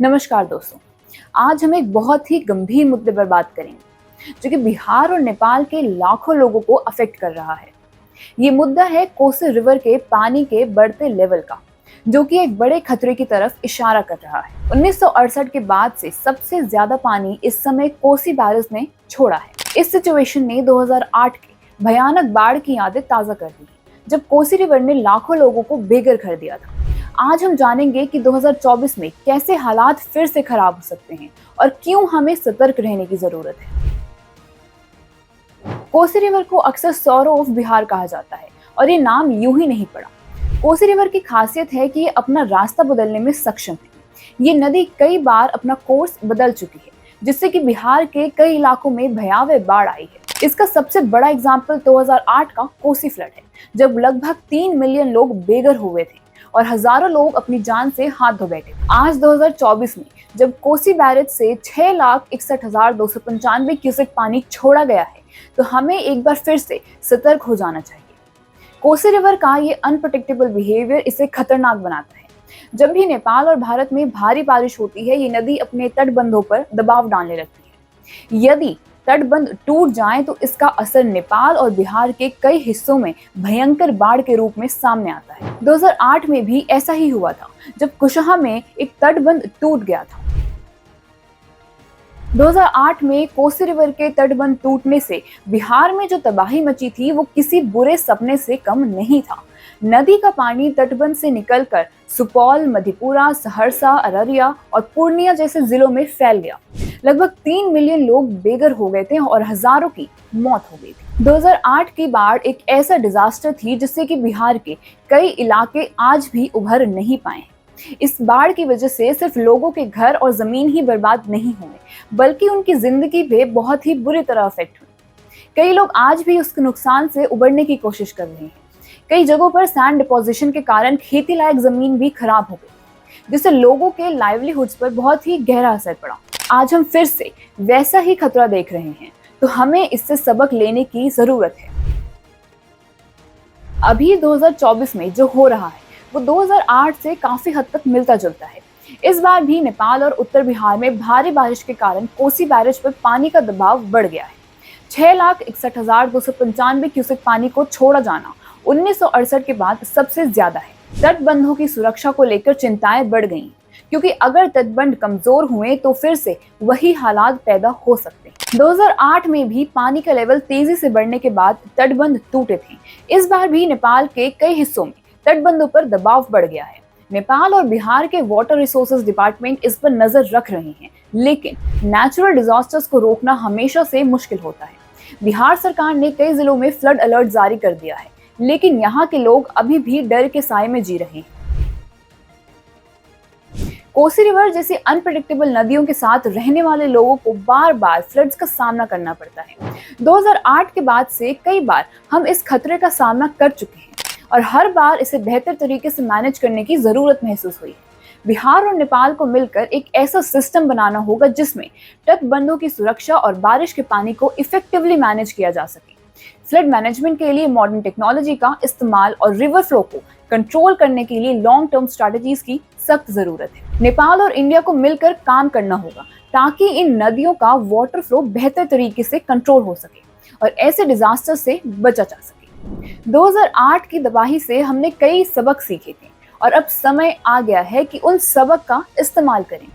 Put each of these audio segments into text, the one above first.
नमस्कार दोस्तों। आज हम एक बहुत ही गंभीर मुद्दे पर बात करेंगे जो कि बिहार और नेपाल के लाखों लोगों को अफेक्ट कर रहा है। ये मुद्दा है कोसी रिवर के पानी के बढ़ते लेवल का, जो कि एक बड़े खतरे की तरफ इशारा कर रहा है। 1968 के बाद से सबसे ज्यादा पानी इस समय कोसी बैरेज ने छोड़ा है। इस सिचुएशन ने 2008 के भयानक बाढ़ की यादें ताजा कर दी, जब कोसी रिवर ने लाखों लोगों को बेघर कर दिया था। आज हम जानेंगे कि 2024 में कैसे हालात फिर से खराब हो सकते हैं और क्यों हमें सतर्क रहने की जरूरत है। कोसी रिवर को अक्सर सौरो ऑफ बिहार कहा जाता है और ये नाम यूं ही नहीं पड़ा। कोसी रिवर की खासियत है कि ये अपना रास्ता बदलने में सक्षम है। ये नदी कई बार अपना कोर्स बदल चुकी है, जिससे कि बिहार के कई इलाकों में भयावह बाढ़ आई है। इसका सबसे बड़ा एग्जाम्पल 2008 का कोसी फ्लड है, जब लगभग 3 मिलियन लोग बेघर हुए थे और हजारों लोग अपनी जान से हाथ धो बैठे। आज 2024 में जब कोसी बैरेज से 6,61,295 क्यूसेक पानी छोड़ा गया है, तो हमें एक बार फिर से सतर्क हो जाना चाहिए। कोसी रिवर का ये अनप्रेडिक्टेबल बिहेवियर इसे खतरनाक बनाता है। जब भी नेपाल और भारत में भारी बारिश होती है, ये नदी अपने तटबंधों पर दबाव डालने लगती है। यदि तटबंध टूट जाएं तो इसका असर नेपाल और बिहार के कई हिस्सों में भयंकर बाढ़ के रूप में सामने आता है। 2008 में भी ऐसा ही हुआ था, जब कुशहा में एक तटबंध टूट गया था। 2008 में कोसी रिवर के तटबंध टूटने से बिहार में जो तबाही मची थी, वो किसी बुरे सपने से कम नहीं था। नदी का पानी तटबंध से निकलकर सुपौल, मधेपुरा, सहरसा, अररिया और पूर्णिया जैसे जिलों में फैल गया। लगभग 3 मिलियन लोग बेघर हो गए थे और हजारों की मौत हो गई थी। 2008 की बाढ़ एक ऐसा डिजास्टर थी जिससे कि बिहार के कई इलाके आज भी उभर नहीं पाए। इस बाढ़ की वजह से सिर्फ लोगों के घर और जमीन ही बर्बाद नहीं हुए, बल्कि उनकी जिंदगी भी बहुत ही बुरी तरह अफेक्ट हुई। कई लोग आज भी उसके नुकसान से उबरने की कोशिश कर रहे हैं। कई जगहों पर सैंड डिपोजिशन के कारण खेती लायक जमीन भी खराब हो गई, जिससे लोगों के लाइवलीहुड्स पर बहुत ही गहरा असर पड़ा। आज हम फिर से वैसा ही खतरा देख रहे हैं, तो हमें इससे सबक लेने की जरूरत है। अभी 2024 में जो हो रहा है, वो 2008 से काफी हद तक मिलता जुलता है। इस बार भी नेपाल और उत्तर बिहार में भारी बारिश के कारण कोसी बैरेज पर पानी का दबाव बढ़ गया है। 6,61,295 क्यूसेक पानी को छोड़ा जाना 1968 के बाद सबसे ज्यादा है। तटबंधों की सुरक्षा को लेकर चिंताएं बढ़ गई, क्योंकि अगर तटबंध कमजोर हुए तो फिर से वही हालात पैदा हो सकते हैं। 2008 में भी पानी का लेवल तेजी से बढ़ने के बाद तटबंध टूटे थे। इस बार भी नेपाल के कई हिस्सों में तटबंधों पर दबाव बढ़ गया है। नेपाल और बिहार के वाटर रिसोर्सेज डिपार्टमेंट इस पर नजर रख रहे हैं, लेकिन नेचुरल डिजास्टर्स को रोकना हमेशा से मुश्किल होता है। बिहार सरकार ने कई जिलों में फ्लड अलर्ट जारी कर दिया है, लेकिन यहाँ के लोग अभी भी डर के साए में जी रहे हैं। कोसी रिवर जैसी अनप्रेडिक्टेबल नदियों के साथ रहने वाले लोगों को बार बार फ्लड्स का सामना करना पड़ता है। 2008 के बाद से कई बार हम इस खतरे का सामना कर चुके हैं और हर बार इसे बेहतर तरीके से मैनेज करने की जरूरत महसूस हुई है। बिहार और नेपाल को मिलकर एक ऐसा सिस्टम बनाना होगा जिसमें तटबंधों की सुरक्षा और बारिश के पानी को इफेक्टिवली मैनेज किया जा सके। फ्लड मैनेजमेंट के लिए मॉडर्न टेक्नोलॉजी का इस्तेमाल और रिवर फ्लो को कंट्रोल करने के लिए लॉन्ग टर्म स्ट्रेटजीज की सख्त जरूरत है। नेपाल और इंडिया को मिलकर काम करना होगा ताकि इन नदियों का वाटर फ्लो बेहतर तरीके से कंट्रोल हो सके और ऐसे डिजास्टर से बचा जा सके। 2008 की तबाही से हमने कई सबक सीखे थे और अब समय आ गया है कि उन सबक का इस्तेमाल करें।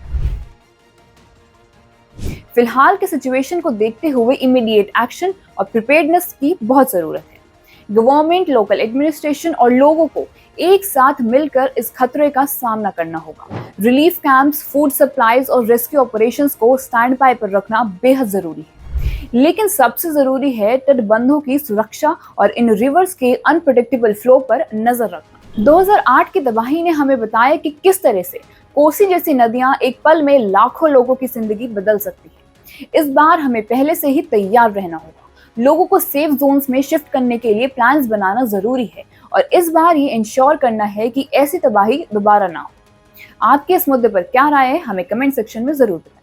फिलहाल के सिचुएशन को देखते हुए इमीडिएट एक्शन और प्रिपेयर्डनेस की बहुत जरूरत है। गवर्नमेंट, लोकल एडमिनिस्ट्रेशन और लोगों को एक साथ मिलकर इस खतरे का सामना करना होगा। रिलीफ कैंप्स, फूड सप्लाईज और रेस्क्यू ऑपरेशंस को स्टैंड बाय पर रखना बेहद जरूरी है। लेकिन सबसे जरूरी है तटबंधों की सुरक्षा और इन रिवर्स के अनप्रेडिक्टेबल फ्लो पर नजर रखना। 2008 की तबाही ने हमें बताया कि किस तरह से कोसी जैसी नदियां एक पल में लाखों लोगों की जिंदगी बदल सकती है। इस बार हमें पहले से ही तैयार रहना होगा। लोगों को सेफ जोन्स में शिफ्ट करने के लिए प्लान्स बनाना जरूरी है और इस बार ये इंश्योर करना है कि ऐसी तबाही दोबारा ना हो। आपके इस मुद्दे पर क्या राय है, हमें कमेंट सेक्शन में जरूर बताएं।